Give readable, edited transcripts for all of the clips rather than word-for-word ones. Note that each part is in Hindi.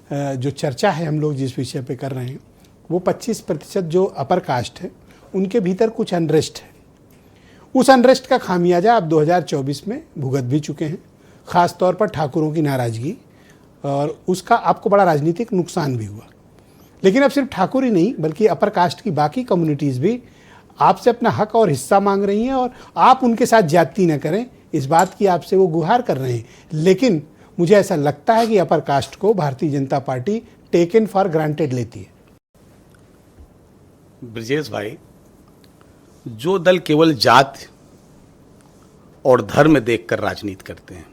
जो चर्चा है हम लोग जिस विषय पे कर रहे हैं वो 25% जो अपर कास्ट है उनके भीतर कुछ अनरेस्ट है। उस अनरेस्ट का खामियाजा आप 2024 में भुगत भी चुके हैं, ख़ास तौर पर ठाकुरों की नाराज़गी, और उसका आपको बड़ा राजनीतिक नुकसान भी हुआ। लेकिन अब सिर्फ ठाकुर ही नहीं बल्कि अपर कास्ट की बाकी कम्युनिटीज़ भी आपसे अपना हक और हिस्सा मांग रही हैं और आप उनके साथ ज्यादती न करें, इस बात की आपसे वो गुहार कर रहे हैं। लेकिन मुझे ऐसा लगता है कि अपर कास्ट को Bharatiya Janata party taken for granted लेती है। ब्रजेश भाई, जो दल केवल जात और धर्म देखकर राजनीति करते हैं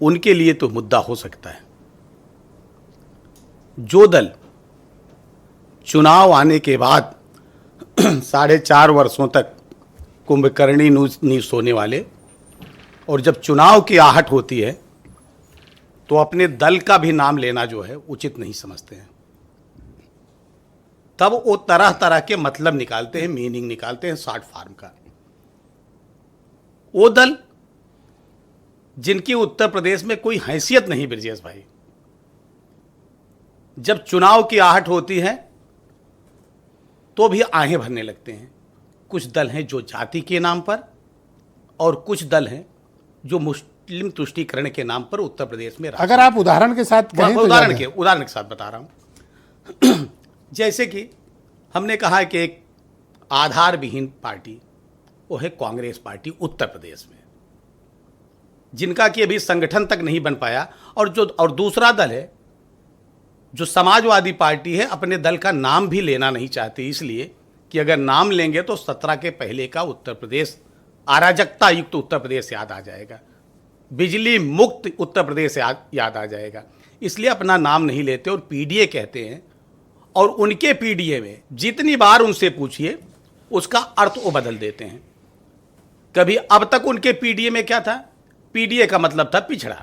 उनके लिए तो मुद्दा हो सकता है। जो दल चुनाव आने के बाद 4.5 वर्षों तक कुंभकर्णी नींद सोने वाले और जब चुनाव की आहट होती है तो अपने दल का भी नाम लेना जो है उचित नहीं समझते हैं, तब वो तरह तरह के मतलब निकालते हैं, मीनिंग निकालते हैं शॉर्ट फॉर्म का। वो दल जिनकी उत्तर प्रदेश में कोई हैसियत नहीं ब्रजेश भाई, जब चुनाव की आहट होती है तो भी आहें भरने लगते हैं। कुछ दल हैं जो जाति के नाम पर और कुछ दल हैं जो मुस्लिम तुष्टीकरण के नाम पर उत्तर प्रदेश में। अगर आप उदाहरण के साथ कहें तो उदाहरण के साथ बता रहा हूं। जैसे कि हमने कहा कि एक आधार विहीन पार्टी वो है कांग्रेस पार्टी उत्तर प्रदेश में, जिनका कि अभी संगठन तक नहीं बन पाया। और दूसरा दल है जो समाजवादी पार्टी है, अपने दल का नाम भी लेना नहीं चाहती, इसलिए कि अगर नाम लेंगे तो 17 के पहले का उत्तर प्रदेश, अराजकता युक्त उत्तर प्रदेश याद आ जाएगा, बिजली मुक्त उत्तर प्रदेश याद आ जाएगा, इसलिए अपना नाम नहीं लेते और पीडीए कहते हैं। और उनके पीडीए में जितनी बार उनसे पूछिए उसका अर्थ वो बदल देते हैं। कभी अब तक उनके पीडीए में क्या था, पीडीए का मतलब था पिछड़ा,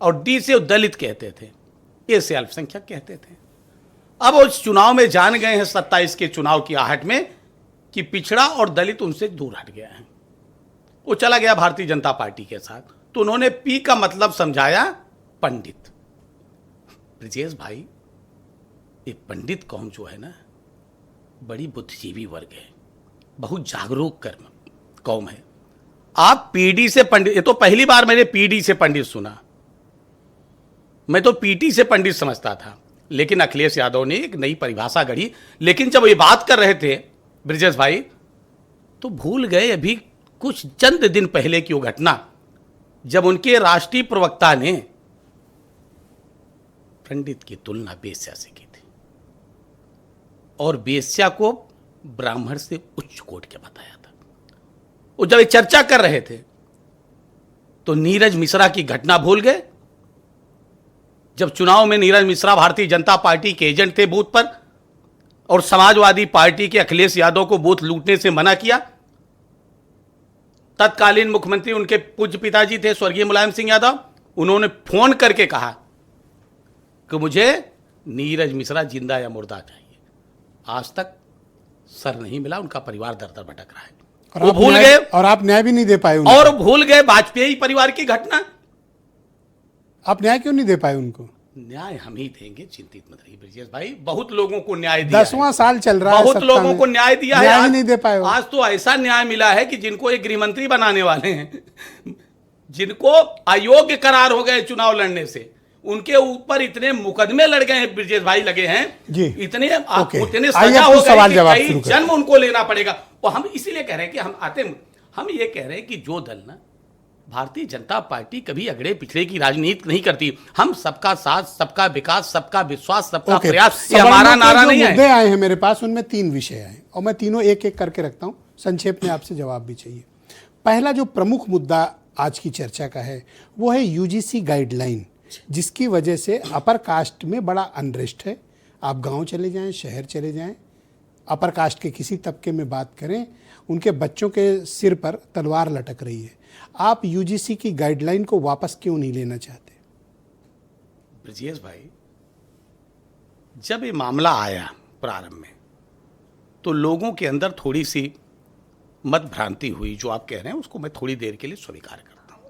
और डी से दलित कहते थे, ए से अल्पसंख्यक कहते थे। अब वो चुनाव में जान गए हैं 27 के चुनाव की आहट में कि पिछड़ा और दलित उनसे दूर हट गया है। वो चला गया भारतीय जनता पार्टी के साथ, तो उन्होंने पी का मतलब समझाया पंडित। ब्रजेश भाई, ये पंडित कौम जो है ना, बड़ी बुद्धिजीवी वर्ग है, बहुत जागरूक कौम है। आप पीडी से पंडित, ये तो पहली बार मैंने पीडी से पंडित सुना, मैं तो पीटी से पंडित समझता था। लेकिन अखिलेश यादव ने एक नई परिभाषा गढ़ी। लेकिन जब ये बात कर रहे थे ब्रजेश भाई, तो भूल गए अभी कुछ चंद दिन पहले की वो घटना जब उनके राष्ट्रीय प्रवक्ता ने पंडित की तुलना बेश्या से की थी और बेश्या को ब्राह्मण से उच्च कोटि के बताया था। वो जब ये चर्चा कर रहे थे तो नीरज मिश्रा की घटना भूल गए। जब चुनाव में नीरज मिश्रा भारतीय जनता पार्टी के एजेंट थे बूथ पर, और समाजवादी पार्टी के अखिलेश यादव को बूथ लूटने से मना किया, तत्कालीन मुख्यमंत्री उनके पूज्य पिताजी थे स्वर्गीय मुलायम सिंह यादव, उन्होंने फोन करके कहा कि मुझे नीरज मिश्रा जिंदा या मुर्दा चाहिए। आज तक सर नहीं मिला, उनका परिवार दर दर भटक रहा है। वो भूल गए, और आप न्याय भी नहीं दे पाए और भूल गए वाजपेयी परिवार की घटना। आप न्याय क्यों नहीं दे पाए उनको? न्याय हम ही देंगे, चिंतित मत रहिए ब्रजेश भाई। बहुत लोगों को न्याय दिया, 10वां साल चल रहा है, बहुत लोगों को न्याय दिया है, न्याय नहीं दे पाए। आज तो ऐसा न्याय मिला है कि जिनको एक गृहमंत्री बनाने वाले हैं, जिनको अयोग्य करार हो गए चुनाव लड़ने से, उनके ऊपर इतने मुकदमे लड़ गए हैं ब्रजेश भाई, लगे हैं जी, इतने सजा हो गई कि जन्म उनको लेना पड़ेगा। और हम इसीलिए कह रहे हैं कि हम ये कह रहे हैं कि जो दल ना, भारतीय जनता पार्टी कभी अगड़े पिछड़े की राजनीति नहीं करती। हम सबका साथ, सबका विकास, सबका विश्वास, सबका प्रयास, ये हमारा नारा नहीं है। मुद्दे आए हैं मेरे पास, उनमें 3 विषय आए और मैं तीनों एक एक करके रखता हूं, संक्षेप में आपसे जवाब भी चाहिए। पहला जो प्रमुख मुद्दा आज की चर्चा का है वो है यूजीसी गाइडलाइन, जिसकी वजह से अपर कास्ट में बड़ा अनरेस्ट है। आप गाँव चले जाएं, शहर चले जाएं, अपर कास्ट के किसी तबके में बात करें, उनके बच्चों के सिर पर तलवार लटक रही है। आप यूजीसी की गाइडलाइन को वापस क्यों नहीं लेना चाहते? ब्रजेश भाई, जब ये मामला आया प्रारंभ में तो लोगों के अंदर थोड़ी सी मत भ्रांति हुई, जो आप कह रहे हैं उसको मैं थोड़ी देर के लिए स्वीकार करता हूं,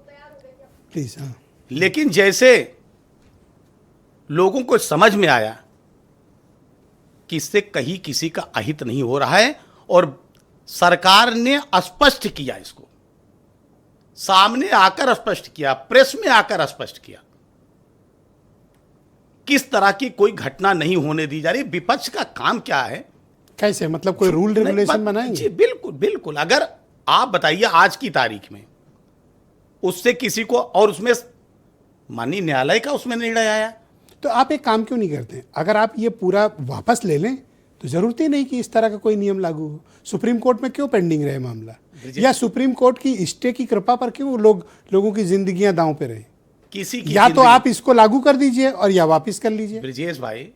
प्लीज। हाँ, लेकिन जैसे लोगों को समझ में आया कि इससे कहीं किसी का अहित नहीं हो रहा है और सरकार ने स्पष्ट किया, इसको सामने आकर स्पष्ट किया, प्रेस में आकर स्पष्ट किया, किस तरह की कोई घटना नहीं होने दी जा रही। विपक्ष का काम क्या है? कैसे, मतलब कोई रूल रेगुलेशन बनाएंगे? जी बिल्कुल बिल्कुल। अगर आप बताइए आज की तारीख में उससे किसी को, और उसमें माननीय न्यायालय का उसमें निर्णय आया, तो आप एक काम क्यों नहीं करते? अगर आप ये पूरा वापस ले लें तो जरूरत ही नहीं कि इस तरह का कोई नियम लागू हो। सुप्रीम कोर्ट में क्यों पेंडिंग रहे मामला, या सुप्रीम कोर्ट की स्टे की कृपा पर क्यों लोगों की जिंदगियां दांव पे रहे? किसी की या तो आप इसको लागू कर दीजिए और या वापस कर लीजिए। ब्रिजेश भाई,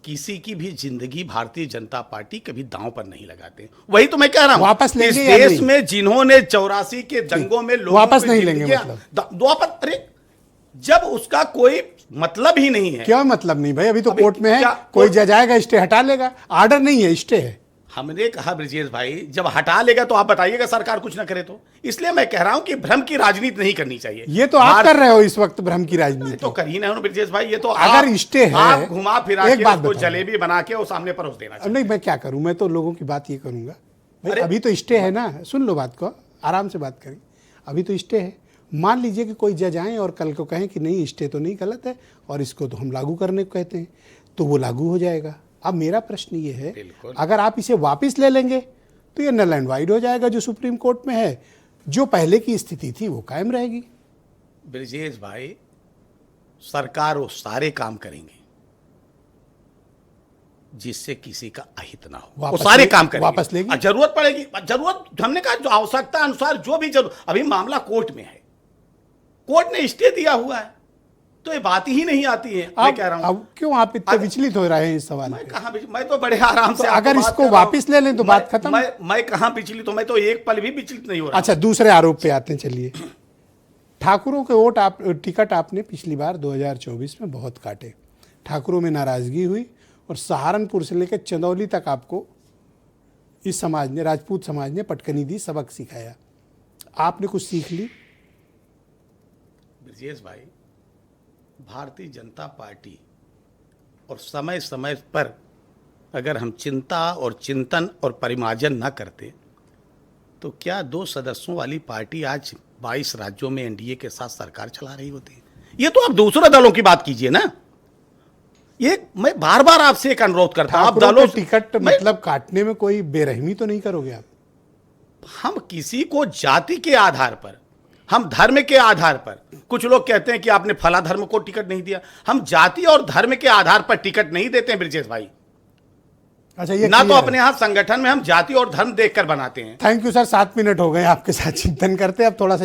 किसी की भी जिंदगी भारतीय जनता पार्टी कभी दांव पर नहीं लगाते। वही तो मैं कह रहा हूं, वापस लेंगे इस या देश नहीं? में जिन्होंने 84 के दंगों में लोगों वापस की नहीं लेंगे जिंदगियां मतलब? वापस, अरे जब उसका कोई मतलब ही नहीं है। क्या मतलब नहीं भाई? अभी तो अभी कोर्ट में है, क्या कोई जज आएगा स्टे हटा लेगा। ऑर्डर नहीं है, स्टे है। हमने कहा ब्रिजेश भाई, जब हटा लेगा तो आप बताइएगा सरकार कुछ ना करे तो। इसलिए मैं कह रहा हूं कि भ्रम की राजनीति नहीं करनी चाहिए। ये तो आप कर रहे हो इस वक्त, भ्रम की राजनीति। तो कर ही ना ब्रिजेश भाई, ये तो अगर स्टे है, आप घुमा फिरा एक के बात उसको बताओ। जलेबी बना के वो सामने परोस देना चाहिए। नहीं, मैं क्या करूं, मैं तो लोगों की बात ये करूंगा भाई, अरे, अभी तो स्टे है ना। सुन लो बात को, आराम से बात करें। अभी तो स्टे है। मान लीजिए कि कोई जज आए और कल को कहें कि नहीं स्टे तो नहीं, गलत है और इसको तो हम लागू करने को कहते हैं, तो वो लागू हो जाएगा। अब मेरा प्रश्न ये है, अगर आप इसे वापस ले लेंगे तो ये नल एंड वाइड हो जाएगा। जो सुप्रीम कोर्ट में है, जो पहले की स्थिति थी वो कायम रहेगी। ब्रिजेश भाई, सरकार वो सारे काम करेंगे जिससे किसी का अहित ना हो। वो सारे काम करेंगे। वापस लेंगे? जरूरत पड़ेगी, जरूरत हमने कहा जो आवश्यकता अनुसार जो भी जरूरत। अभी मामला कोर्ट में है, कोर्ट ने स्टे दिया हुआ है, तो ये बात ही नहीं आती है। मैं कह रहा हूं, अब क्यों आप इतने विचलित हो रहे हैं इस सवाल पे? मैं तो बड़े आराम से तो अगर इसको वापस ले लें तो बात खत्म। मैं कहां विचलित हूं? मैं तो एक पल भी विचलित नहीं हो रहा। अच्छा, दूसरे आरोप पे आते हैं। चलिए, ठाकुरों के वोट टिकट आपने पिछली बार 2024 में बहुत काटे। ठाकुरों में नाराजगी हुई और सहारनपुर से लेकर चंदौली तक आपको इस समाज ने, राजपूत समाज ने पटकनी दी, सबक सिखाया। आपने कुछ सीख ली? ब्रिजेश भाई, भारतीय जनता पार्टी और समय समय पर अगर हम चिंता और चिंतन और परिमार्जन न करते तो क्या 2 सदस्यों वाली पार्टी आज 22 राज्यों में एनडीए के साथ सरकार चला रही होती? ये तो आप दूसरे दलों की बात कीजिए ना। ये मैं बार बार आपसे एक अनुरोध करता हूं, आप दलों टिकट मतलब काटने में कोई बेरहमी तो नहीं करोगे आप? हम किसी को जाति के आधार पर, हम धर्म के आधार पर, कुछ लोग कहते हैं कि आपने फला धर्म को टिकट नहीं दिया, हम जाति और धर्म के आधार पर टिकट नहीं देते हैं ब्रिजेश भाई। अच्छा, ये ना तो अपने यहां संगठन में हम जाति और धर्म देखकर बनाते हैं। थैंक यू सर, 7 मिनट हो गए आपके साथ चिंतन करते। अब थोड़ा सा